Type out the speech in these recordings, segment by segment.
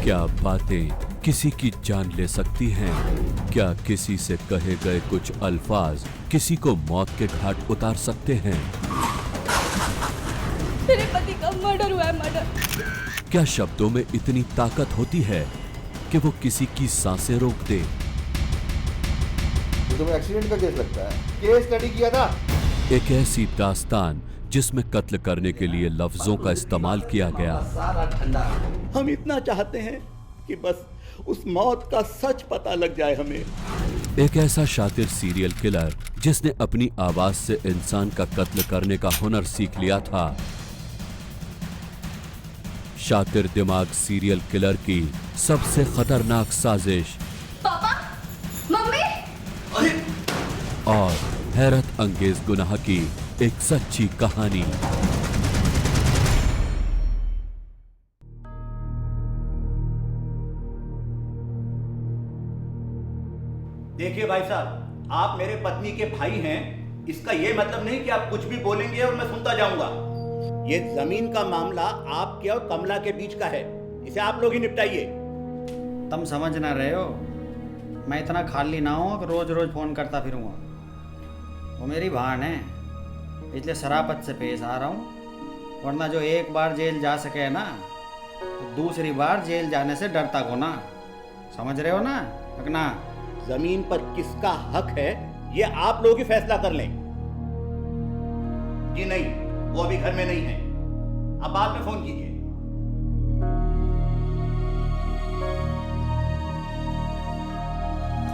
क्या बातें किसी की जान ले सकती हैं? क्या किसी से कहे गए कुछ अल्फाज किसी को मौत के घाट उतार सकते हैं? मेरे पति का मर्डर हुआ है, मर्डर। क्या शब्दों में इतनी ताकत होती है कि वो किसी की सांसें रोक दे? तुम्हें एक्सीडेंट का केस लगता है, केस स्टडी किया था। एक ऐसी दास्तान जिसमें कत्ल करने के लिए लफ्जों का इस्तेमाल किया गया। हम इतना चाहते हैं कि बस उस मौत का सच पता लग जाए हमें। एक ऐसा शातिर सीरियल किलर जिसने अपनी आवाज से इंसान का कत्ल करने का हुनर सीख लिया था। शातिर दिमाग सीरियल किलर की सबसे खतरनाक साजिश। पापा, मम्मी। और हैरत अंगेज गुनाह की एक सच्ची कहानी। देखिए भाई साहब, आप मेरे पत्नी के भाई हैं, इसका ये मतलब नहीं कि आप कुछ भी बोलेंगे और मैं सुनता जाऊंगा। ये जमीन का मामला आपके और कमला के बीच का है, इसे आप लोग ही निपटाइए। तुम समझ ना रहे हो, मैं इतना खाली ना हूँ कि रोज रोज फोन करता फिरूंगा। वो मेरी बहन है, इसलिए शराफत से पेश आ रहा हूँ, वरना जो एक बार जेल जा सके ना, तो दूसरी बार जेल जाने से डरता को ना। समझ रहे हो ना? रखना। जमीन पर किसका हक है ये आप लोग ही फैसला कर लें। जी नहीं, वो अभी घर में नहीं है, अब बाद में फोन कीजिए।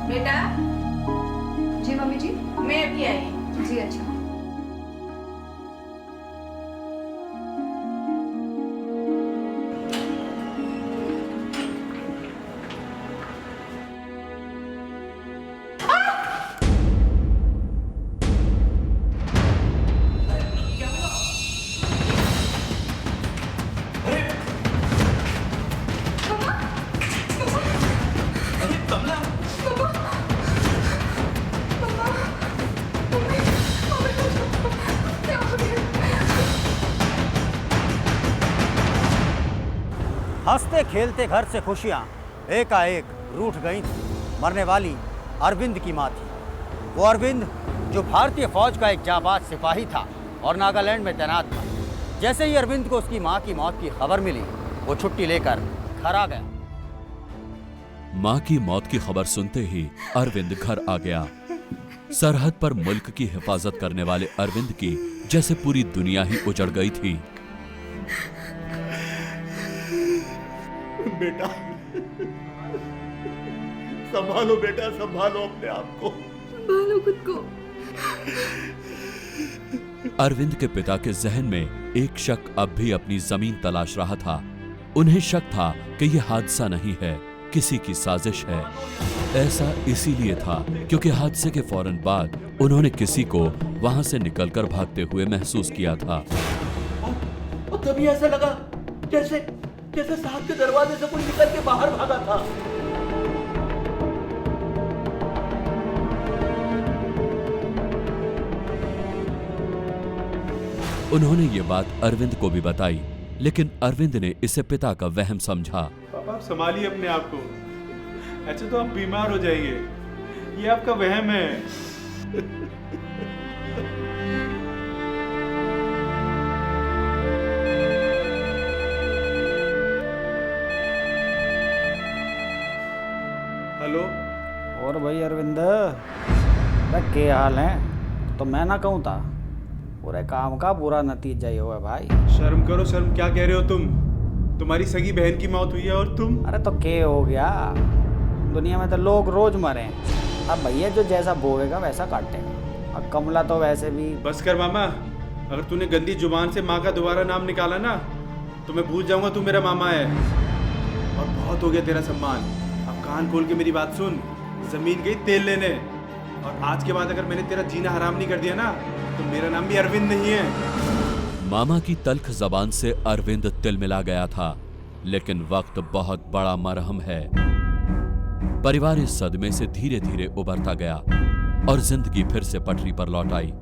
बेटा। जी मम्मी जी। मैं अभी आई। जी अच्छा। हंसते खेलते घर से खुशियाँ एकाएक रूठ गई थी। मरने वाली अरविंद की माँ थी। वो अरविंद जो भारतीय फौज का एक जाबाज सिपाही था और नागालैंड में तैनात था। जैसे ही अरविंद को उसकी माँ की मौत की खबर मिली, वो छुट्टी लेकर घर आ गया। माँ की मौत की खबर सुनते ही अरविंद घर आ गया। सरहद पर मुल्क की हिफाजत करने वाले अरविंद की जैसे पूरी दुनिया ही उजड़ गई थी। बेटा, संभालो बेटा, संभालो अपने आप को, संभालो खुद को। अरविंद के पिता के जहन में एक शक अब भी अपनी जमीन तलाश रहा था। उन्हें शक था कि यह हादसा नहीं है, किसी की साजिश है। ऐसा इसीलिए था क्योंकि हादसे के फौरन बाद उन्होंने किसी को वहां से निकलकर भागते हुए महसूस किया था। और तभी ऐसा लगा जैसे साथ के दरवाजे से कोई निकल के बाहर भागा था। उन्होंने ये बात अरविंद को भी बताई, लेकिन अरविंद ने इसे पिता का वहम समझा। पापा, आप संभालिए अपने आप को, ऐसे तो आप बीमार हो जाएंगे, ये आपका वहम है। हेलो। और भाई अरविंद, के हाल है? तो मैं ना कहूँ था, पूरे काम का बुरा नतीजा ही हुआ भाई। शर्म करो, शर्म। क्या कह रहे हो तुम? तुम्हारी सगी बहन की मौत हुई है और तुम? अरे तो के हो गया, दुनिया में तो लोग रोज मरे। अब भैया जो जैसा बोएगा वैसा काटेगा। अब कमला तो वैसे भी। बस कर मामा, अगर तूने गंदी जुबान से माँ का दोबारा नाम निकाला ना, तो मैं भूल जाऊंगा तू मेरा मामा है। और बहुत हो गया तेरा सम्मान, अब कान खोल के मेरी बात सुन। जमीन गई तेल लेने, और आज के बाद अगर मैंने तेरा जीना हराम नहीं कर दिया ना, तो मेरा नाम भी अरविंद नहीं है। मामा की तल्ख जबान से अरविंद तिलमिला गया था, लेकिन वक्त बहुत बड़ा मरहम है। परिवार इस सदमे से धीरे धीरे उबरता गया और जिंदगी फिर से पटरी पर लौट आई।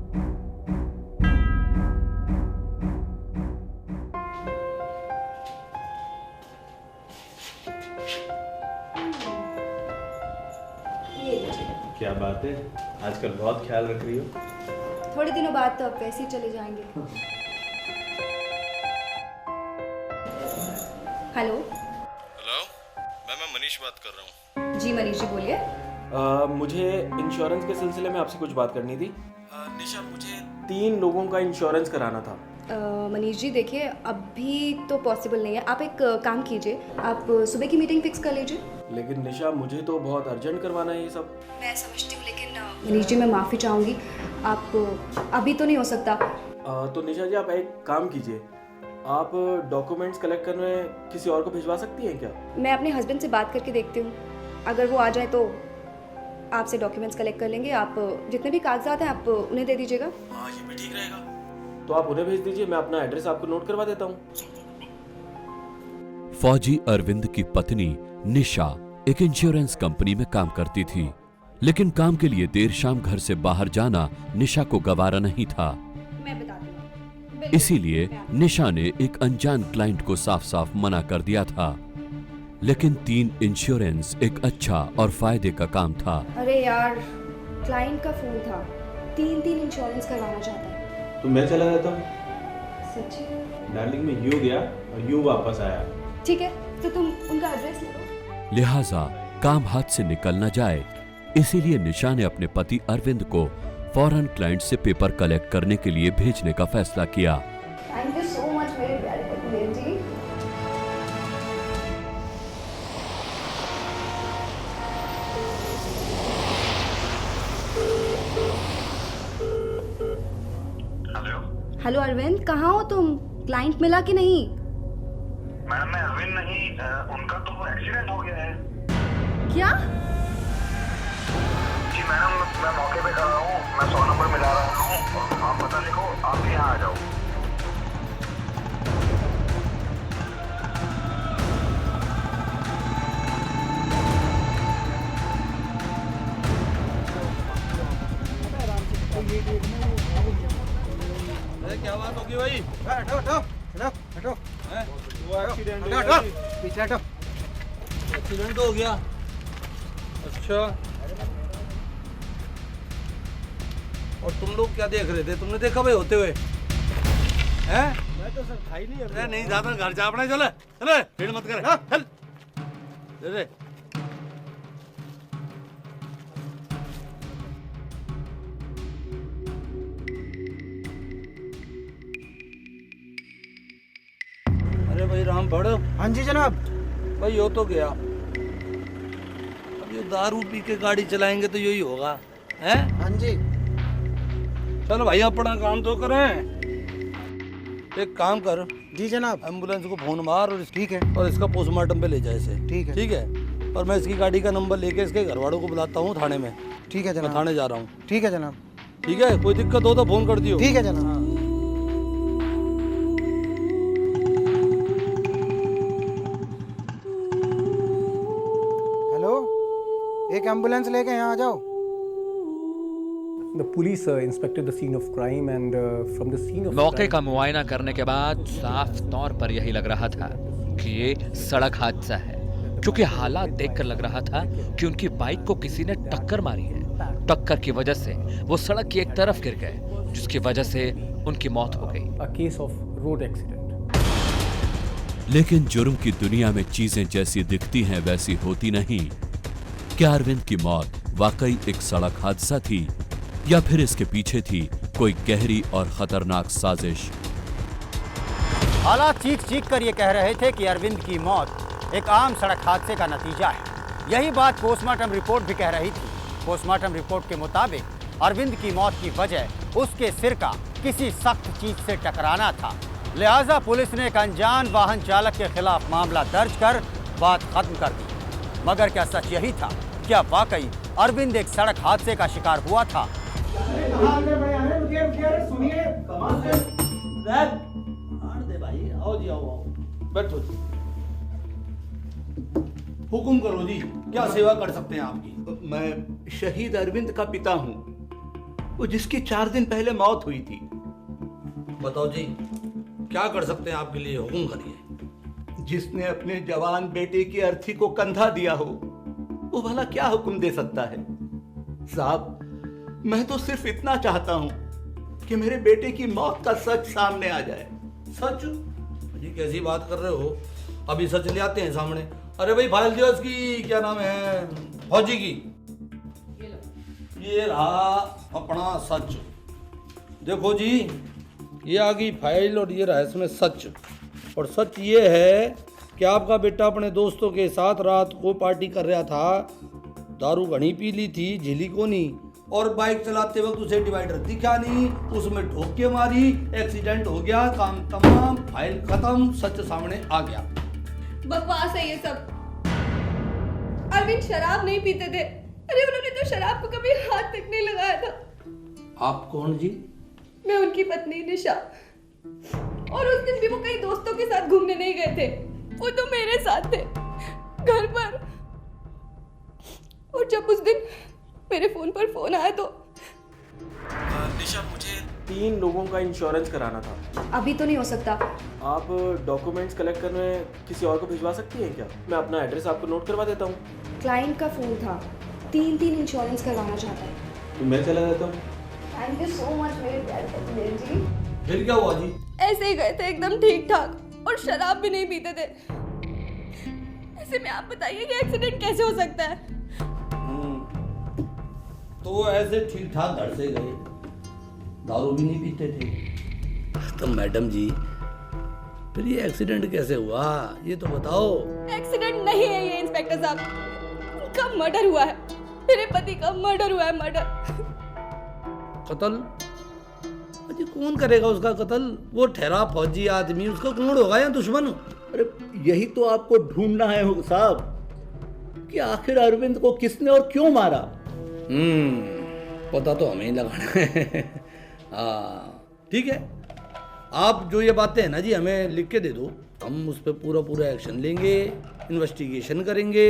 क्या बात है, आजकल बहुत ख्याल रख रही हो। थोड़े दिनों बाद तो आप वैसे ही चले जाएंगे। हेलो। हेलो, मैं मनीष बात कर रहा हूँ। जी मनीष जी बोलिए। मुझे इंश्योरेंस के सिलसिले में आपसे कुछ बात करनी थी। निशा, मुझे 3 लोगों का इंश्योरेंस कराना था। मनीष जी देखिए, अभी तो पॉसिबल नहीं है। आप एक काम कीजिए, आप सुबह की मीटिंग फिक्स कर लीजिए। लेकिन निशा, मुझे तो बहुत अर्जेंट करवाना है ये सब। मैं समझती हूँ, लेकिन मनीष जी मैं माफ़ी चाहूँगी, आप अभी तो नहीं हो सकता। तो निशा जी, आप एक काम कीजिए, आप डॉक्यूमेंट्स कलेक्ट करने किसी और को भिजवा सकती हैं क्या? मैं अपने हस्बैंड से बात करके देखती हूँ, अगर वो आ जाए तो आपसे डॉक्यूमेंट्स कलेक्ट कर लेंगे। आप जितने भी कागजात हैं आप उन्हें दे दीजिएगा। हाँ, ये भी ठीक रहेगा। तो आप उन्हें भेज दीजिए, मैं अपना एड्रेस आपको नोट करवा देता हूँ। फौजी अरविंद की पत्नी निशा एक इंश्योरेंस कंपनी में काम करती थी, लेकिन काम के लिए देर शाम घर से बाहर जाना निशा को गवारा नहीं था। मैं बताती हूँ। इसीलिए निशा ने एक अनजान क्लाइंट को साफ साफ मना कर दिया था। लेकिन 3 इंश्योरेंस एक अच्छा और फायदे का काम था। अरे यार, क्लाइंट का फोन था, 3 इंश्योरेंस करवाना चाहता है। तो मैं चला जाता हूँ। सच्ची? डार्लिंग, मैं यूं गया और यूं वापस आया। ठीक है, तो तुम उनका एड्रेस ले लो। लिहाजा काम हाथ से निकल न जाए, इसीलिए निशा ने अपने पति अरविंद को फौरन क्लाइंट से पेपर कलेक्ट करने के लिए भेजने का फैसला किया। थैंक यू सो मच मेरे प्यारे पति जी। हेलो अरविंद, कहाँ हो तुम? क्लाइंट मिला कि नहीं? मैडम, मैं अरविंद नहीं, उनका तो एक्सीडेंट हो गया है। क्या? जी मैडम, मैं मौके पे खड़ा हूँ, मैं 100 नंबर मिला रहा हूँ। आप पता लिखो, आप भी यहाँ आ जाओ। क्या बात होगी भाई? हटो हटो हटो हटो, वो एक्सीडेंट हटो पीछे हटो। एक्सीडेंट हो गया? अच्छा, और तुम लोग क्या देख रहे थे? तुमने देखा भाई होते हुए? हैं? मैं तो सर था ही नहीं। अरे नहीं जाता, घर जा अपना। चले चले, भीड़ मत कर, चल दे दे। अरे भाई राम भड़। हाँ जी जनाब। भाई हो तो गया, अब ये दारू पी के गाड़ी चलाएंगे तो यही होगा, हैं? हाँ जी। चलो भाई अपना काम तो करें। एक काम कर। जी जनाब। एम्बुलेंस को फोन मार और ठीक है। और इसका पोस्टमार्टम पे ले जाए इसे। ठीक है। ठीक है, और मैं इसकी गाड़ी का नंबर लेके इसके घर वालों को बुलाता हूँ थाने में। ठीक है मैं जनाब। थाने जा रहा हूँ। ठीक है जनाब। ठीक है, कोई दिक्कत हो तो फोन कर दियो। ठीक है जनाब। हेलो, एक एम्बुलेंस लेके यहाँ आ जाओ। The police inspected the scene of crime and from the scene of मौके का मुआयना करने के बाद साफ तौर पर यही लग रहा था कि ये सड़क हादसा है, क्योंकि हालात देखकर लग रहा था कि उनकी बाइक को किसी ने टक्कर मारी है। टक्कर की वजह से वो सड़क की एक तरफ गिर गए, जिसकी वजह से उनकी मौत हो गई। a case of road accident. लेकिन जुर्म की दुनिया में चीजें जैसी दिखती हैं वैसी होती नहीं। क्या अरविंद की मौत वाकई एक सड़क हादसा थी, या फिर इसके पीछे थी कोई गहरी और खतरनाक साजिश? हालात चीख चीख कर ये कह रहे थे कि अरविंद की मौत एक आम सड़क हादसे का नतीजा है। यही बात पोस्टमार्टम रिपोर्ट भी कह रही थी। पोस्टमार्टम रिपोर्ट के मुताबिक अरविंद की मौत की वजह उसके सिर का किसी सख्त चीज से टकराना था। लिहाजा पुलिस ने एक अनजान वाहन चालक के खिलाफ मामला दर्ज कर बात खत्म कर दी। मगर क्या सच यही था? क्या वाकई अरविंद एक सड़क हादसे का शिकार हुआ था? भाई आओ जी, आओ आओ, बैठो जी। हुक्म करो जी, क्या सेवा कर सकते हैं आपकी? मैं शहीद अरविंद का पिता हूँ, वो जिसकी 4 दिन पहले मौत हुई थी। बताओ जी, क्या कर सकते हैं आपके लिए? हुक्म करिए। जिसने अपने जवान बेटे की अर्थी को कंधा दिया हो, वो भला क्या हुक्म दे सकता है? साहब, मैं तो सिर्फ इतना चाहता हूं कि मेरे बेटे की मौत का सच सामने आ जाए। सच? जी कैसी बात कर रहे हो? अभी सच ले आते हैं सामने। अरे भाई फाइल दियो इसकी, क्या नाम है, फौजी की। ये रहा अपना सच। देखो जी, ये आ गई फाइल और ये रहा इसमें सच। और सच ये है कि आपका बेटा अपने दोस्तों के साथ रात को पार्टी कर रहा था, दारू घनी पी ली थी, झिली को नहीं, और बाइक चलाते वक्त उसे डिवाइडर दिखा नहीं, उसमें ठोके मारी, एक्सीडेंट हो गया, काम तमाम, फाइल खत्म, सच सामने आ गया। बकवास है ये सब। अरविंद शराब नहीं पीते थे। अरे उन्होंने तो शराब को कभी हाथ तक नहीं लगाया था। आप कौन जी? मैं उनकी पत्नी निशा। और उस दिन भी वो कई दोस्तों के साथ घूमने नहीं गए थे, वो तो मेरे साथ थे घर पर। और जब उस दिन मेरे फोन पर फोन आया तो निशा, मुझे 3 लोगों का इंश्योरेंस कराना था। अभी तो नहीं हो सकता। आप डॉक्यूमेंट्स कलेक्ट करने किसी और को भिजवा सकती हैं क्या? मैं अपना एड्रेस आपको नोट करवा देता हूँ। क्लाइंट का फोन था, 3 इंश्योरेंस करवाना चाहता है। तो मैं चला जाता हूँ। थैंक यू सो मच मेरे प्यारे जी। फिर क्या हुआ जी? ऐसे ही गए थे एकदम ठीक ठाक, और शराब भी नहीं पीते थे। ऐसे में आप बताइए कि एक्सीडेंट कैसे हो सकता है? तो ऐसे ठीक ठाक घर से गए, दारू भी नहीं पीते थे। तो मैडम जी, फिर ये एक्सीडेंट कैसे हुआ, ये तो बताओ। एक्सीडेंट नहीं है ये इंस्पेक्टर साहब, उनका मर्डर हुआ है। मेरे पति का मर्डर हुआ है, मर्डर। कत्ल? अजी कौन करेगा उसका कत्ल? वो ठहरा फौजी आदमी, उसका कौन होगा या दुश्मन? अरे यही तो आपको ढूंढना है साहब, कि आखिर अरविंद को किसने और क्यों मारा। पता तो हमें ही लगाना है। हाँ ठीक है, आप जो ये बातें हैं ना जी, हमें लिख के दे दो, हम उस पर पूरा एक्शन लेंगे, इन्वेस्टिगेशन करेंगे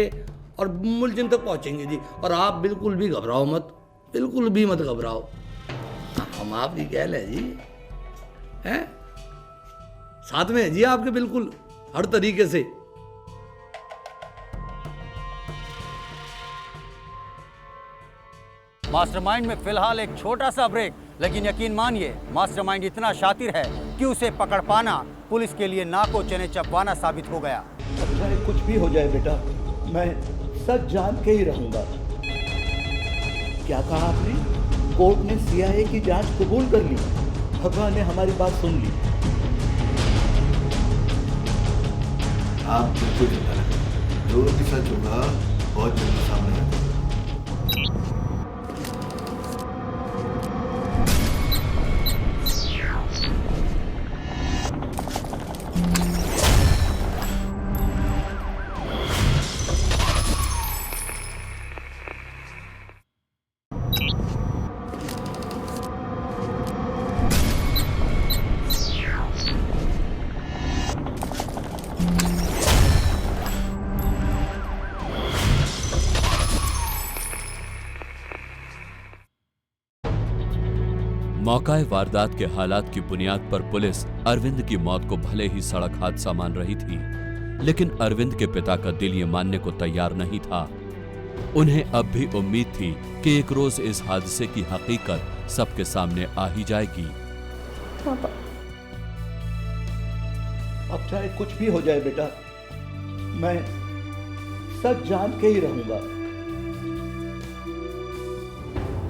और मुलजिम तक पहुंचेंगे जी। और आप बिल्कुल भी घबराओ मत, बिल्कुल भी मत घबराओ, हम आपकी कह लें जी, हैं साथ में है जी आपके, बिल्कुल हर तरीके से। मास्टरमाइंड में फिलहाल एक छोटा सा ब्रेक, लेकिन यकीन मानिए मास्टरमाइंड इतना शातिर है कि उसे पकड़ पाना पुलिस के लिए नाको चने चबवाना साबित हो गया। चाहे कुछ भी हो जाए बेटा, मैं सच जान के ही रहूंगा। क्या कहा आपने? कोर्ट ने सीआईए की जांच कबूल कर ली। भगवान ने हमारी बात सुन ली। आप बिल्कुल चिंता न करें, जो भी सच होगा बहुत जल्दी सामने आएगा। मौकाए वारदात के हालात की बुनियाद पर पुलिस अरविंद की मौत को भले ही सड़क हादसा मान रही थी, लेकिन अरविंद के पिता का दिल ये मानने को तैयार नहीं था। उन्हें अब भी उम्मीद थी कि एक रोज इस हादसे की हकीकत सबके सामने आ ही जाएगी। पापा, अब चाहे कुछ भी हो जाए बेटा, मैं सच जान के ही रहूंगा।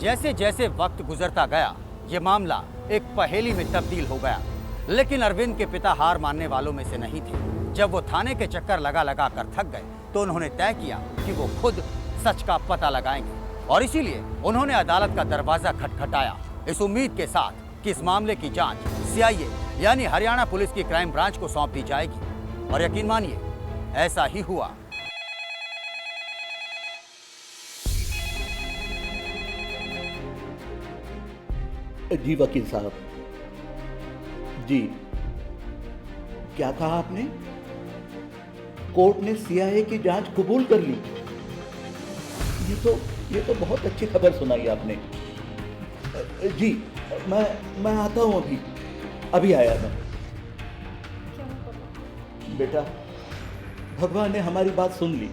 जैसे जैसे वक्त गुजरता गया, ये मामला एक पहेली में तब्दील हो गया। लेकिन अरविंद के पिता हार मानने वालों में से नहीं थे। जब वो थाने के चक्कर लगा लगा कर थक गए, तो उन्होंने तय किया कि वो खुद सच का पता लगाएंगे, और इसीलिए उन्होंने अदालत का दरवाजा खटखटाया, इस उम्मीद के साथ कि इस मामले की जांच सीआईए यानी हरियाणा पुलिस की क्राइम ब्रांच को सौंप दी जाएगी। और यकीन मानिए, ऐसा ही हुआ। जी वकील साहब, जी क्या कहा आपने? कोर्ट ने सीआईए की जांच कबूल कर ली। ये तो बहुत अच्छी खबर सुनाई आपने। जी मैं आता हूँ, अभी आया मैं। बेटा, भगवान ने हमारी बात सुन ली।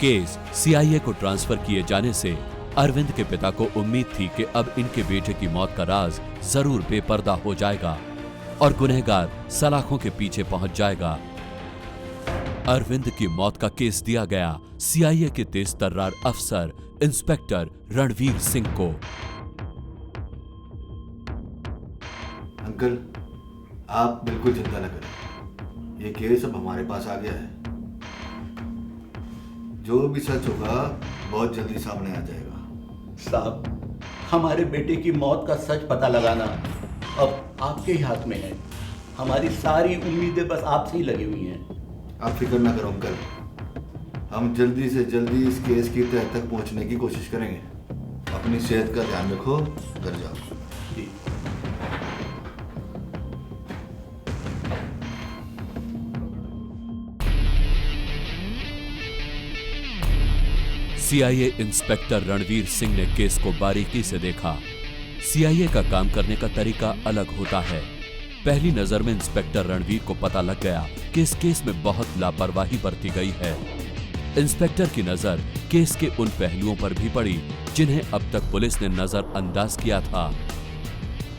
केस सीआईए को ट्रांसफर किए जाने से अरविंद के पिता को उम्मीद थी कि अब इनके बेटे की मौत का राज जरूर बेपर्दा हो जाएगा और गुनहगार सलाखों के पीछे पहुंच जाएगा। अरविंद की मौत का केस दिया गया सीआईए के तेज तर्रार अफसर इंस्पेक्टर रणवीर सिंह को। अंकल, आप बिल्कुल चिंता न करें, ये केस अब हमारे पास आ गया है। जो भी सच होगा बहुत जल्दी सामने आ जाएगा। साहब, हमारे बेटे की मौत का सच पता लगाना अब आपके ही हाथ में है। हमारी सारी उम्मीदें बस आपसे ही लगी हुई हैं। आप फिक्र ना करो अंकल, हम जल्दी से जल्दी इस केस की तह तक पहुंचने की कोशिश करेंगे। अपनी सेहत का ध्यान रखो, घर जाओ। जी। सीआईए इंस्पेक्टर रणवीर सिंह ने केस को बारीकी से देखा। सीआईए का काम करने का तरीका अलग होता है। पहली नजर में इंस्पेक्टर रणवीर को पता लग गया कि इस केस में बहुत लापरवाही बरती गई है। इंस्पेक्टर की नजर केस के उन पहलुओं पर भी पड़ी जिन्हें अब तक पुलिस ने नजरअंदाज किया था।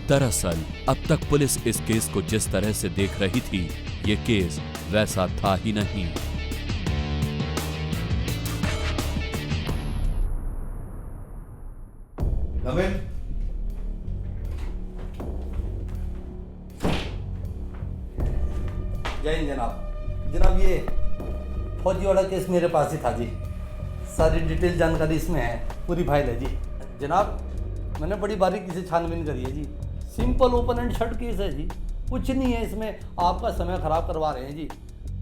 दरअसल अब तक पुलिस इस केस को जिस तरह से देख रही थी, ये केस वैसा था ही नहीं। जय हिंद जनाब, ये फौजी वाला केस मेरे पास ही था जी। सारी डिटेल जानकारी इसमें है, पूरी फाइल है जी। जनाब, मैंने बड़ी बारीकी से छानबीन करी है ji. Simple open and shut case है जी, कुछ नहीं है इसमें आपका समय खराब करवा रहे हैं जी।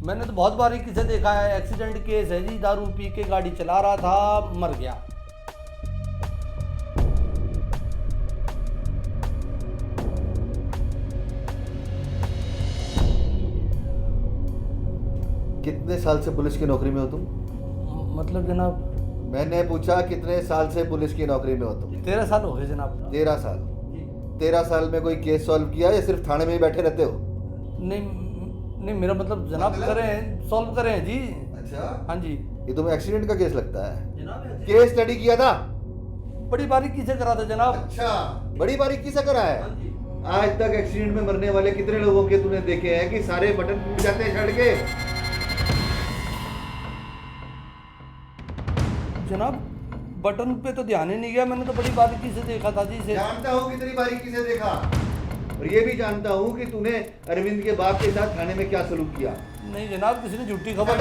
मैंने तो बहुत बारीकी से देखा है। एक्सीडेंट केस है जी, दारू पी के गाड़ी चला रहा था, मर गया। कितने साल से पुलिस की नौकरी में हो तुम? मतलब जनाब, मैंने पूछा कितने साल से पुलिस की नौकरी में हो तुम? 13 साल हो गए जनाब। 13 साल? 13 साल में कोई केस सॉल्व किया या सिर्फ थाने में ही बैठे रहते हो? नहीं, मेरा मतलब जनाब करें, सॉल्व करें जी। अच्छा, हाँ जी। ये तुम्हें एक्सीडेंट का केस लगता है? केस स्टडी किया था? बड़ी बारीकी से करा था जनाब। अच्छा, बड़ी बारीकी से करा है। आज तक एक्सीडेंट में मरने वाले कितने लोगों के तूने देखे हैं कि सारे बटन टूट जाते हैं शर्ट के? जनाब, बटन पे तो ध्यान ही नहीं गया, मैंने तो बड़ी बारीकी से देखा था जी इसे। जानता हूँ कितनी बारीकी से देखा, और ये भी जानता हूँ कि तूने अरविंद के बाप के साथ थाने में क्या सलूक किया। नहीं जनाब, किसी ने झूठी खबर।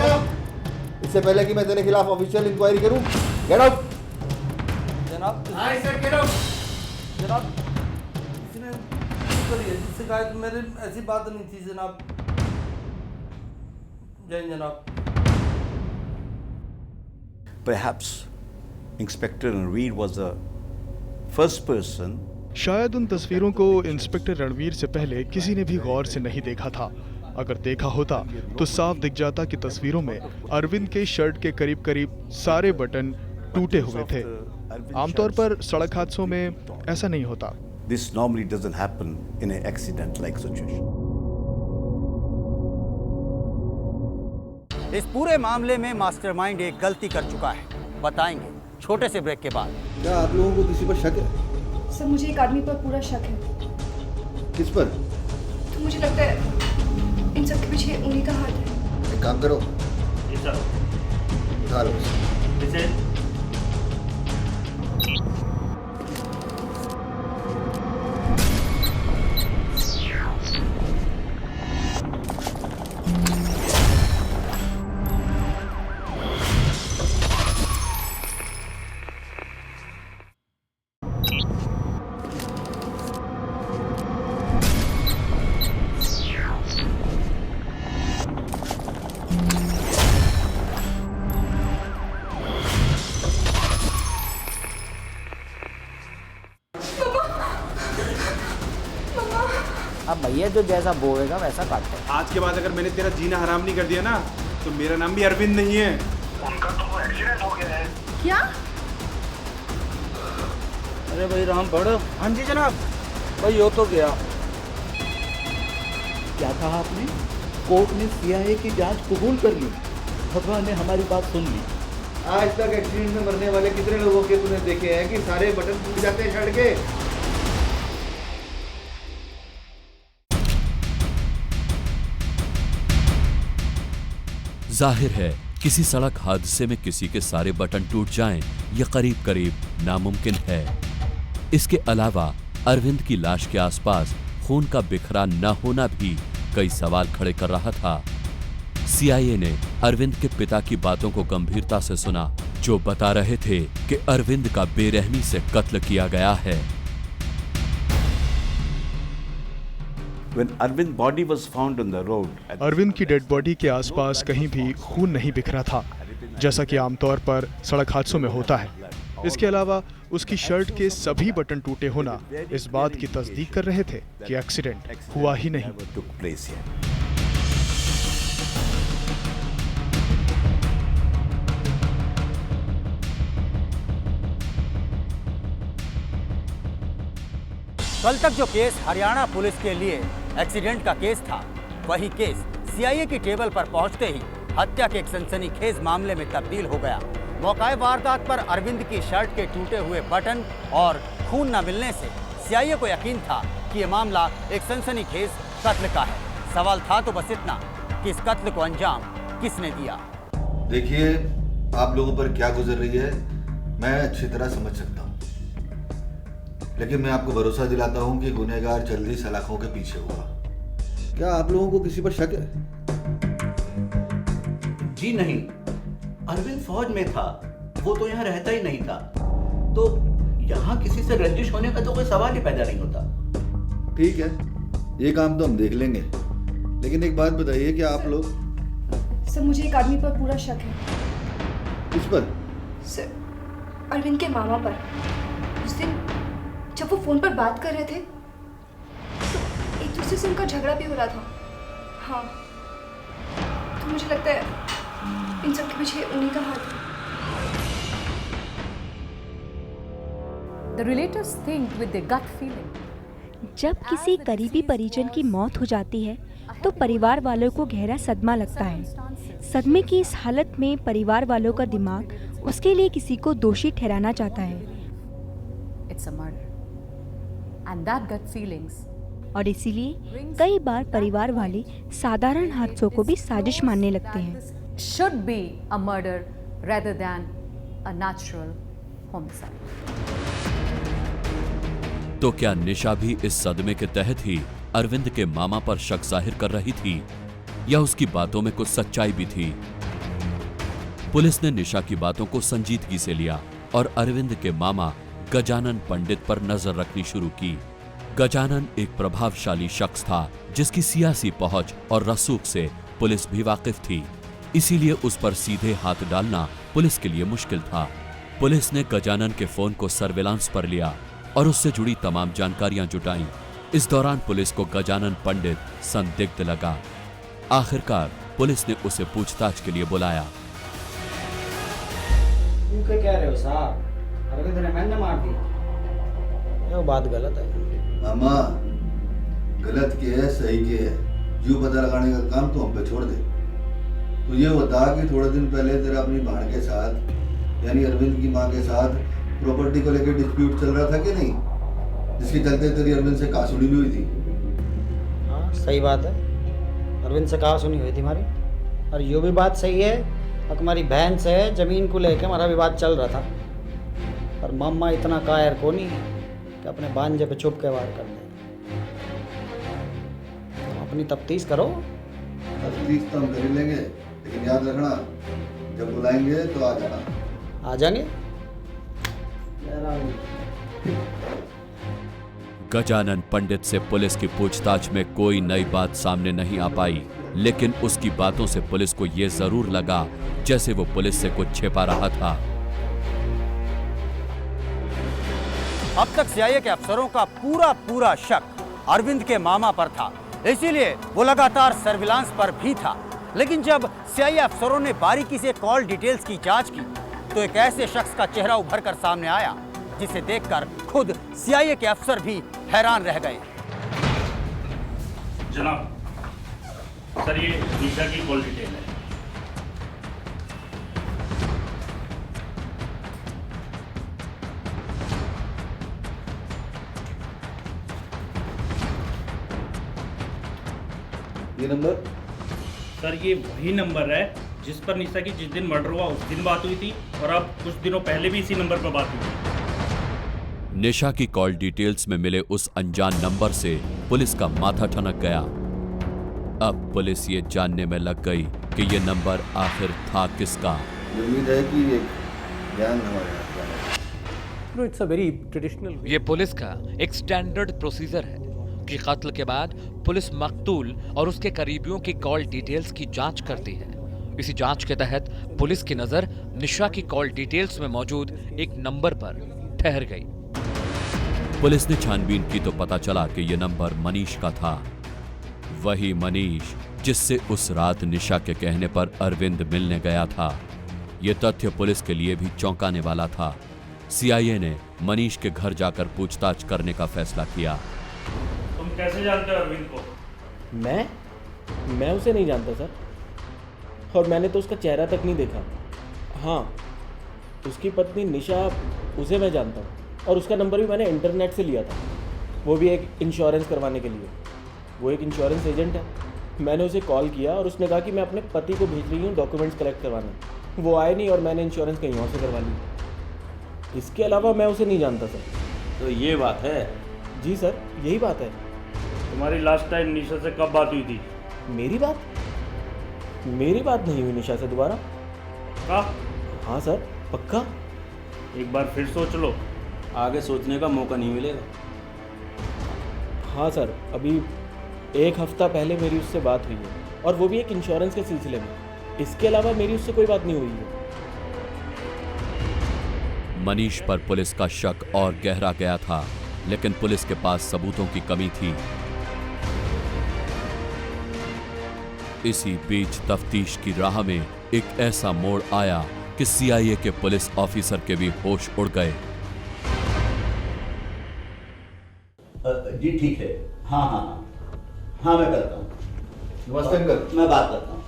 इससे पहले कि मैं तेरे खिलाफ ऑफिशियल इंक्वायरी करूँ, गेट आउट। जनाब, जनाब, किसी ने करी है जी शिकायत, मेरे ऐसी बात नहीं थी जनाब। जय हिंद जनाब। Perhaps Inspector Ranveer was the first person. शायद उन तस्वीरों को इंस्पेक्टर रणवीर से पहले किसी ने भी गौर से नहीं देखा था। अगर देखा होता तो साफ दिख जाता कि तस्वीरों में अरविंद के शर्ट के करीब करीब सारे बटन टूटे हुए थे। आमतौर पर सड़क हादसों में ऐसा नहीं होता। This normally doesn't happen in an accident-like situation. इस पूरे मामले में मास्टरमाइंड एक गलती कर चुका है, बताएंगे छोटे से ब्रेक के बाद। क्या आप लोगों को किसी पर शक है? सर, मुझे एक आदमी पर पूरा शक है। किस पर? तो मुझे लगता है इन सब के पीछे उन्हीं का हाथ है। एक काम करो, उठा लो इसे। भैया जो जैसा बोएगा वैसा काटेगा। आज के बाद अगर मैंने तेरा जीना हराम नहीं कर दिया ना, तो मेरा नाम भी अरविंद नहीं है। उनका तो एक्सीडेंट हो गया है। क्या? अरे भाई राम पढ़ो। हाँ जी जनाब। भाई हो तो गया। क्या कहा आपने? कोर्ट ने CIA की जांच कबूल कर ली। भगवान ने हमारी बात सुन ली। आज तक एक्सीडेंट में मरने वाले कितने लोगों के तूने देखे हैं कि सारे बटन टूट जाते हैं शर्ट के? जाहिर है किसी सड़क हादसे में किसी के सारे बटन टूट जाएं, यह करीब करीब नामुमकिन है। इसके अलावा अरविंद की लाश के आसपास खून का बिखरा न होना भी कई सवाल खड़े कर रहा था। CIA ने अरविंद के पिता की बातों को गंभीरता से सुना, जो बता रहे थे कि अरविंद का बेरहमी से कत्ल किया गया है। When Arvind's body was found on the road, Arvind की डेड बॉडी के आसपास कहीं भी खून नहीं बिखरा था, जैसा कि आमतौर पर सड़क हादसों में होता है। इसके अलावा उसकी शर्ट के सभी बटन टूटे होना इस बात की तस्दीक कर रहे थे कि एक्सीडेंट हुआ ही नहीं। कल तक जो केस हरियाणा पुलिस के लिए एक्सीडेंट का केस था, वही केस CIA की टेबल पर पहुंचते ही हत्या के एक सनसनीखेज मामले में तब्दील हो गया। मौकाए वारदात पर अरविंद की शर्ट के टूटे हुए बटन और खून न मिलने से CIA को यकीन था कि यह मामला एक सनसनीखेज कत्ल का है। सवाल था तो बस इतना कि इस कत्ल को अंजाम किसने दिया। देखिए, आप लोगों पर क्या गुजर रही है मैं अच्छी तरह समझ सकता हूँ, लेकिन मैं आपको भरोसा दिलाता हूँ कि गुनहगार जल्दी सलाखों के पीछे होगा। क्या आप लोगों को किसी पर शक है? जी नहीं, अरविंद फौज में था, वो तो यहाँ रहता ही नहीं था, तो यहाँ किसी से रंजिश होने का तो कोई सवाल ही पैदा नहीं होता। ठीक है, ये काम तो हम देख लेंगे, लेकिन एक बात बताइए कि आप लोग। सर, मुझे एक आदमी पर पूरा शक है। किस पर? सर, अरविंद के मामा पर। उस दिन जब वो फोन पर बात कर रहे थे तो एक दूसरे से उनका झगड़ा भी हो रहा था। हाँ, तो मुझे लगता है इन सब के पीछे उन्हीं का हाथ है। The relatives think with their gut feeling. जब किसी करीबी परिजन की मौत हो जाती है तो परिवार वालों को गहरा सदमा लगता है। सदमे की इस हालत में परिवार वालों का दिमाग उसके लिए किसी को दोषी ठहराना चाहता है। It's a murder. And that gut feelings और इसीलिए कई बार परिवार वाले साधारण हादसों को भी साजिश मानने लगते हैं। should be a murder rather than a natural homicide. तो क्या निशा भी इस सदमे के तहत ही अरविंद के मामा पर शक जाहिर कर रही थी, या उसकी बातों में कुछ सच्चाई भी थी? पुलिस ने निशा की बातों को संजीदगी से लिया और अरविंद के मामा गजानन पंडित पर नजर रखनी शुरू की। गजानन एक प्रभावशाली शख्स था जिसकी सियासी पहुंच और रसूख से पुलिस भी वाकिफ थी, इसीलिए उस पर सीधे हाथ डालना पुलिस के लिए मुश्किल था। पुलिस ने गजानन के फोन को सर्विलांस पर लिया और उससे जुड़ी तमाम जानकारियां जुटाईं। इस दौरान पुलिस को गजानन पंडित संदिग्ध लगा। आखिरकार पुलिस ने उसे पूछताछ के लिए बुलाया। क्या कह रहे हो साहब? अरविंद ने मैंने मार दी। ये बात गलत है। मामा, गलत क्या है सही क्या है, यूं पता लगाने का काम तो हम पे छोड़ दे। तो ये बता कि थोड़े दिन पहले तेरा अपनी बहन के साथ यानी अरविंद की मां के साथ प्रॉपर्टी को लेकर डिस्प्यूट चल रहा था कि नहीं, जिसके चलते तेरी अरविंद से कहासुनी भी हुई थी? हाँ सही बात है, अरविंद से कहासुनी हुई थी हमारी। और ये भी बात सही है कि हमारी बहन से जमीन को लेकर हमारा विवाद चल रहा था, पर मम्मा इतना कायर को नहीं कि अपने भांजे पे छुप के वार कर दे। तो अपनी तफ्तीश करो। तफ्तीश तो हम कर लेंगे, लेकिन याद रखना जब बुलाएंगे तो आ जाना। आ जाएंगे। गजानन पंडित से पुलिस की पूछताछ में कोई नई बात सामने नहीं आ पाई, लेकिन उसकी बातों से पुलिस को यह जरूर लगा जैसे वो पुलिस से कुछ छिपा रहा था। अब तक CIA के अफसरों का पूरा शक अरविंद के मामा पर था, इसीलिए वो लगातार सर्विलांस पर भी था। लेकिन जब सीआईए अफसरों ने बारीकी से कॉल डिटेल्स की जांच की तो एक ऐसे शख्स का चेहरा उभर कर सामने आया जिसे देखकर खुद सीआईए के अफसर भी हैरान रह गए। जनाब, सर ये निशा की कॉल डिटेल है। ये नंबर? सर ये वही नंबर है जिस पर निशा की जिस दिन मर्डर हुआ उस दिन बात हुई थी, और अब कुछ दिनों पहले भी इसी नंबर पर बात हुई थी। निशा की कॉल डिटेल्स में मिले उस अनजान नंबर से पुलिस का माथा ठनक गया। अब पुलिस ये जानने में लग गई कि ये नंबर आखिर था किसका। उम्मीद है कि एक ज्ञान हमारे ये पुलिस का एक स्टैंडर्ड प्रोसीजर है कि कत्ल के बाद पुलिस मकतूल और उसके करीबियों की कॉल डिटेल्स की जांच करती है। इसी जांच के तहत पुलिस की नजर निशा की कॉल डिटेल्स में मौजूद एक नंबर पर ठहर गई। पुलिस ने छानबीन की तो पता चला कि यह नंबर मनीष का था, वही मनीष जिससे उस रात निशा के कहने पर अरविंद मिलने गया था। यह तथ्य पुलिस के लिए भी चौंकाने वाला था। सीआईए ने मनीष के घर जाकर पूछताछ करने का फैसला किया। तुम कैसे जानते हो अरविंद को? मैं उसे नहीं जानता सर, और मैंने तो उसका चेहरा तक नहीं देखा। हाँ, उसकी पत्नी निशा, उसे मैं जानता हूँ, और उसका नंबर भी मैंने इंटरनेट से लिया था, वो भी एक इंश्योरेंस करवाने के लिए। वो एक इंश्योरेंस एजेंट है। मैंने उसे कॉल किया और उसने कहा कि मैं अपने पति को भेज रही हूँ डॉक्यूमेंट्स कलेक्ट करवाने। वो आए नहीं और मैंने इंश्योरेंस कहीं और से करवा ली। इसके अलावा मैं उसे नहीं जानता सर। तो ये बात है? जी सर, यही बात है। तुम्हारी लास्ट टाइम निशा से कब बात हुई थी? मेरी बात नहीं हुई निशा से दोबारा। का? हाँ सर, पक्का। एक बार फिर सोच लो, आगे सोचने का मौका नहीं मिलेगा। हाँ सर, अभी एक हफ्ता पहले मेरी उससे बात हुई है, और वो भी एक इंश्योरेंस के सिलसिले में। इसके अलावा मेरी उससे कोई बात नहीं हुई है। मनीष पर पुलिस का शक और गहरा गया था, लेकिन पुलिस के पास सबूतों की कमी थी। इसी बीच तफ्तीश की राह में एक ऐसा मोड़ आया कि सीआईए के पुलिस ऑफिसर के भी होश उड़ गए। जी ठीक है, हाँ, मैं करता हूँ। नमस्ते अंकल। मैं बात करता हूँ।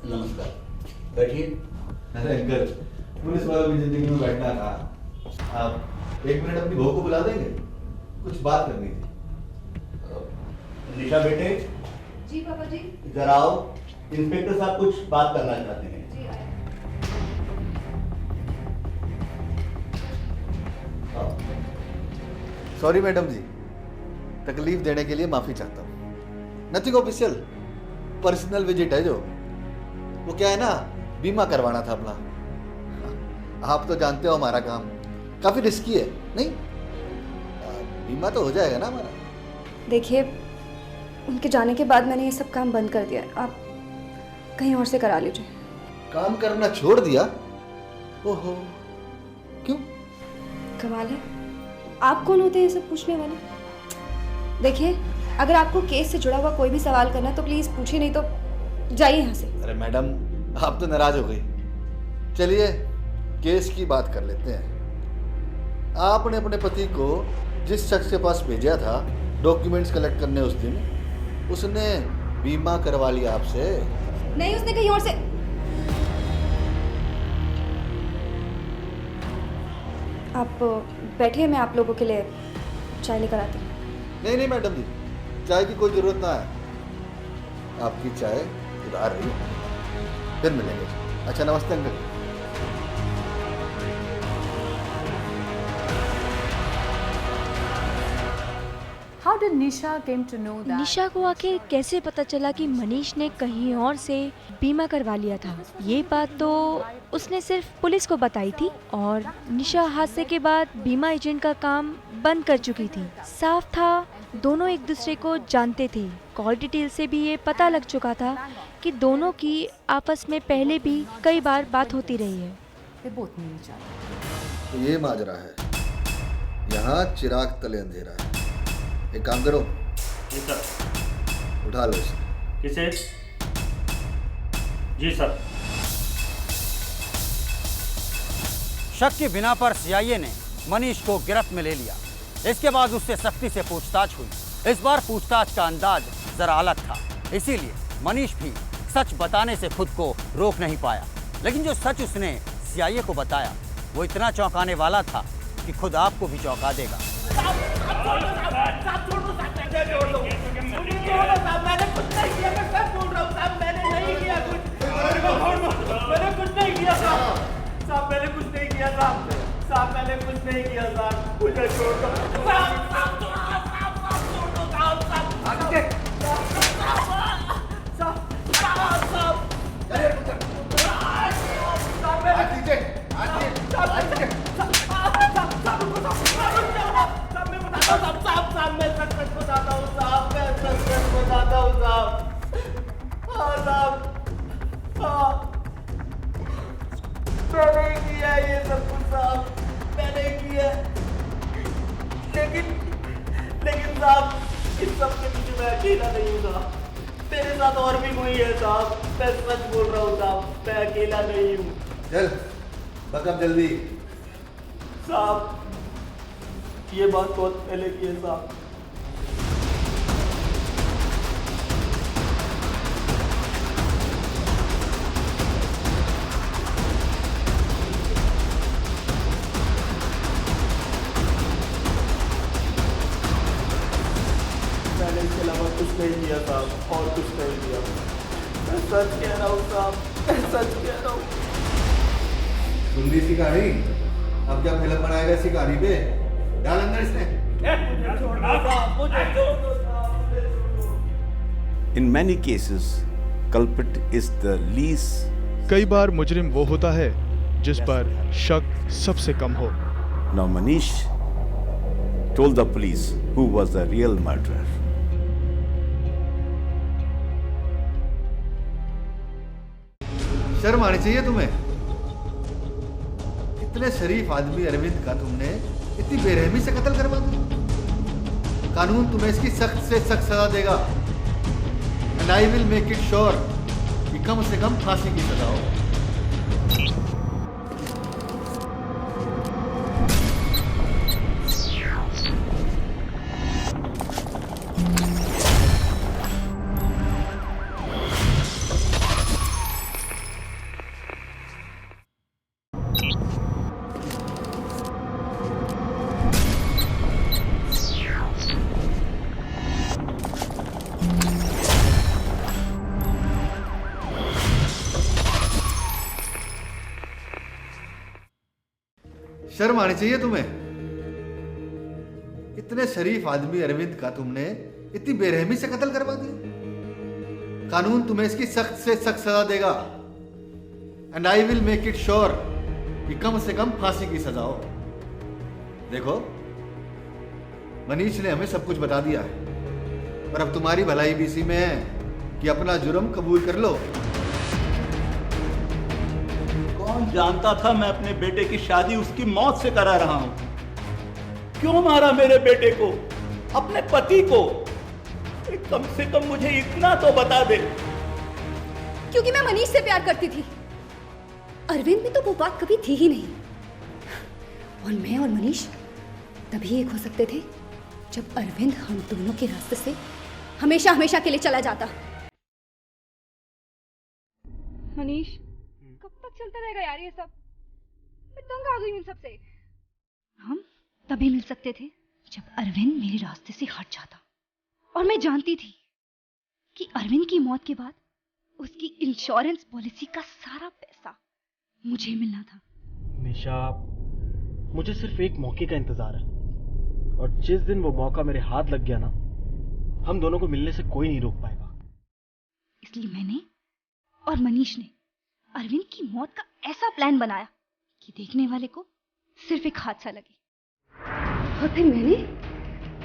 नमस्कार, बैठिए। अरे अंकल, पुलिस वालों की जिंदगी में बैठना कहाँ। आप एक मिनट अपनी बहू को बुला देंगे? कुछ बात करनी थी। निशा बेटे। जी पापा जी। जरा आओ, इंस्पेक्टर साहब कुछ बात करना चाहते हैं। जी आए। सॉरी मैडम जी, तकलीफ देने के लिए माफी चाहता हूँ। नथिंग ऑफिशियल, पर्सनल विजिट है जो। वो क्या है ना, बीमा करवाना था अपना। आप तो जानते हो हमारा काम काफी रिस्की है, नहीं? बीमा तो हो जाएगा ना हमारा। देखिए, उनके जाने के बाद मैंने ये सब काम बंद कर दिया है। आप कहीं और से करा लीजिए। काम करना छोड़ दिया? ओहो, क्यों? कमाल है, आप कौन होते हैं ये सब पूछने वाले? देखिए, अगर आपको केस से जुड़ा हुआ कोई भी सवाल करना है तो प्लीज पूछिए, नहीं तो जाइए यहाँ से। अरे मैडम, आप तो नाराज हो गई। चलिए केस की बात कर लेते हैं। आपने अपने पति को जिस शख्स के पास भेजा था डॉक्यूमेंट्स कलेक्ट करने उस दिन, उसने बीमा करवा लिया आपसे? नहीं, उसने कहीं और से। आप बैठिए, मैं आप लोगों के लिए चाय लेकर आती हूँ। नहीं मैडम जी, चाय की कोई जरूरत ना है। आपकी चाय उधार रही है, फिर मिलेंगे। अच्छा, नमस्ते uncle. How did Nisha came to know that? निशा को आखिर कैसे पता चला कि मनीष ने कहीं और से बीमा करवा लिया था? ये बात तो उसने सिर्फ पुलिस को बताई थी, और निशा हादसे के बाद बीमा एजेंट का काम बंद कर चुकी थी। साफ था दोनों एक दूसरे को जानते थे। कॉल डिटेल से भी ये पता लग चुका था कि दोनों की आपस में पहले भी कई बार बात होती रही है। तो ये माजरा है, यहाँ चिराग तले अंधेरा है। एक काम करो, जी सर। उठा लो इसे। किसे? जी सर। शक की बिना पर सीआईए ने मनीष को गिरफ्त में ले लिया। इसके बाद उससे सख्ती से पूछताछ हुई। इस बार पूछताछ का अंदाज जरा अलग था, इसीलिए मनीष भी सच बताने से खुद को रोक नहीं पाया। लेकिन जो सच उसने सीआईए को बताया वो इतना चौंकाने वाला था कि खुद आपको भी चौंका देगा। मैंने किया ये सब कुछ साहब, मैंने किया। लेकिन साहब इस सब के पीछे मैं अकेला नहीं हूँ साहब, मेरे साथ और भी कोई है साहब। मैं सच बोल रहा हूँ साहब, मैं अकेला नहीं हूँ। चल बकअप जल्दी। साहब ये बात बहुत पहले की है साहब। मैंने इसके अलावा कुछ नहीं किया साहब, और कुछ नहीं किया। मैं सच कह रहा हूँ साहब, मैं सच कह रहा हूँ। सुन ली इसी कहानी? अब क्या फिल्म बनाएगा इसी कहानी पे? डाल अंदर इसने। In many cases, culprit is the least. कई बार मुजरिम वो होता है जिस पर शक सबसे कम हो। Now Manish told the police who was the real murderer. शर्म आनी चाहिए तुम्हें। इतने शरीफ आदमी अरविंद का तुमने इतनी बेरहमी से कत्ल करवा दिया। कानून तुम्हें इसकी सख्त से सख्त सजा देगा। And I will make it sure कि कम से कम फांसी की सजा हो। शर्म आनी चाहिए तुम्हें। इतने शरीफ आदमी अरविंद का तुमने इतनी बेरहमी से कत्ल करवा दिया। कानून तुम्हें इसकी सख्त से सख्त सजा देगा। And I will make it sure कि कम से कम फांसी की सजा हो। देखो मनीष ने हमें सब कुछ बता दिया है, पर अब तुम्हारी भलाई भी इसी में है कि अपना जुर्म कबूल कर लो। कौन जानता था मैं अपने बेटे की शादी उसकी मौत से करा रहा हूं? क्यों मारा मेरे बेटे को, अपने पति को? कम से कम मुझे इतना तो बता दे। क्योंकि मैं मनीष से प्यार करती थी। अरविंद में तो वो बात कभी थी ही नहीं। और मैं और मनीष तभी एक हो सकते थे जब अरविंद हम दोनों के रास्ते से हमेशा हमेशा के लिए चला जाता। मनीष कब तक चलता रहेगा यार ये सब? मैं तंग आ गई हूं इन सबसे। हम तभी मिल सकते थे जब अरविंद मेरे रास्ते से हट जाता। और मैं जानती थी कि अरविंद की मौत के बाद उसकी इंश्योरेंस पॉलिसी का सारा पैसा मुझे मिलना था। निशा, मुझे सिर्फ एक मौके का इंतजार है, और जिस दिन वो मौका मेरे हाथ लग गया ना, हम दोनों को मिलने से कोई नहीं रोक पाएगा। इसलिए मैंने और मनीष ने अरविंद की मौत का ऐसा प्लान बनाया कि देखने वाले को सिर्फ एक हादसा लगे। और फिर मैंने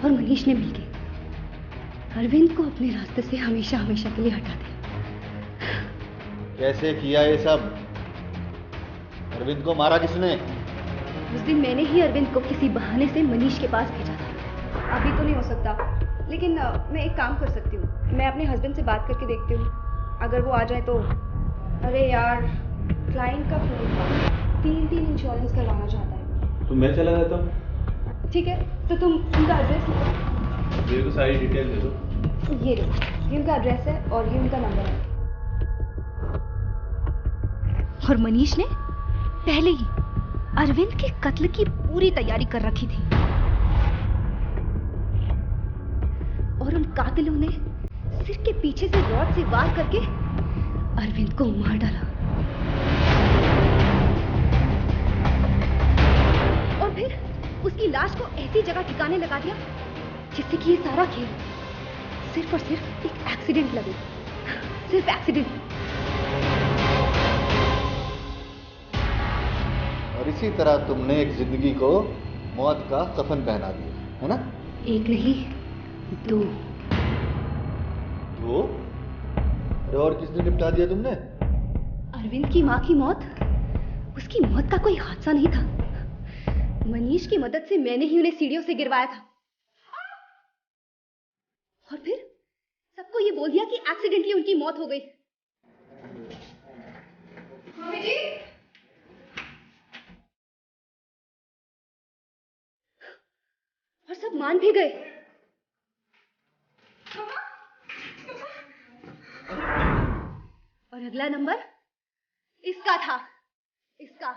और मनीष ने मिलकर अरविंद को अपने रास्ते से हमेशा हमेशा के लिए हटा दिया। कैसे किया ये सब? अरविंद को मारा किसने? उस दिन मैंने ही अरविंद को किसी बहाने से मनीष के पास भेजा था। अभी तो नहीं हो सकता, लेकिन मैं एक काम कर सकती हूँ, मैं अपने हस्बैंड से बात करके देखती हूँ, अगर वो आ जाए तो। अरे यार, क्लाइंट का फोन था, 3 इंश्योरेंस करवाना चाहता है। तो मैं चला जाता हूँ। ठीक है, तो तुम उनका एड्रेस लो। मेरे को सारी डिटेल दे दो। ये लो, ये उनका एड्रेस है और ये उनका नंबर है। और मनीष ने पहले ही अरविंद के कत्ल की पूरी तैयारी कर रखी थी और उन कातिलों ने सिर के पीछे से रॉड से वार करके अरविंद को मार डाला और फिर उसकी लाश को ऐसी जगह ठिकाने लगा दिया जिससे कि ये सारा खेल सिर्फ और सिर्फ एक एक्सीडेंट लगे, सिर्फ एक्सीडेंट। और इसी तरह तुमने एक जिंदगी को मौत का कफन पहना दिया, है ना? एक नहीं, 2। दो? अरे और किस दिन निपटा दिया तुमने? अरविंद की माँ की मौत उसकी मौत का कोई हादसा नहीं था। मनीष की मदद से मैंने ही उन्हें सीढ़ियों से गिरवाया था और फिर सबको ये बोल दिया कि एक्सीडेंटली उनकी मौत हो गई। मम्मी जी, और सब मान भी गए। और अगला नंबर इसका था, इसका।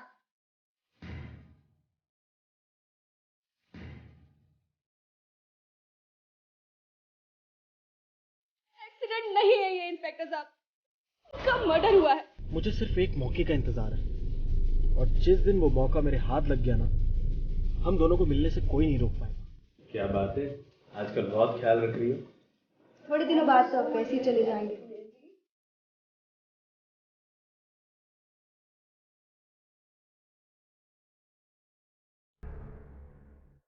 एक्सीडेंट नहीं है ये इंस्पेक्टर साहब, इसका मर्डर हुआ है। मुझे सिर्फ एक मौके का इंतजार है और जिस दिन वो मौका मेरे हाथ लग गया ना, हम दोनों को मिलने से कोई नहीं रोक पाएगा। क्या बात है, आजकल बहुत ख्याल रख रही हो। थोड़े दिनों बाद तो आप वैसे ही चले जाएंगे।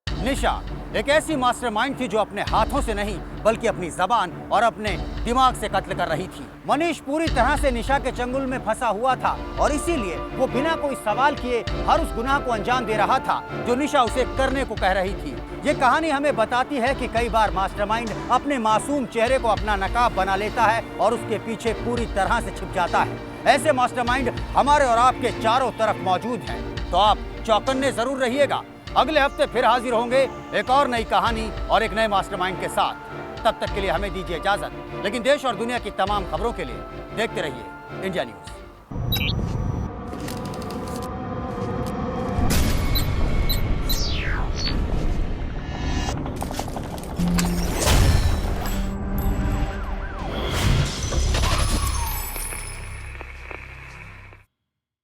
निशा एक ऐसी मास्टरमाइंड थी जो अपने हाथों से नहीं बल्कि अपनी जबान और अपने दिमाग से कत्ल कर रही थी। मनीष पूरी तरह से निशा के चंगुल में फंसा हुआ था और इसीलिए वो बिना कोई सवाल किए हर उस गुनाह को अंजाम दे रहा था जो निशा उसे करने को कह रही थी। ये कहानी हमें बताती है कि कई बार मास्टरमाइंड अपने मासूम चेहरे को अपना नकाब बना लेता है और उसके पीछे पूरी तरह से छिप जाता है। ऐसे मास्टरमाइंड हमारे और आपके चारों तरफ मौजूद हैं, तो आप चौकन्ने जरूर रहिएगा। अगले हफ्ते फिर हाजिर होंगे एक और नई कहानी और एक नए मास्टरमाइंड के साथ। तब तक के लिए हमें दीजिए इजाजत, लेकिन देश और दुनिया की तमाम खबरों के लिए देखते रहिए इंडिया न्यूज़।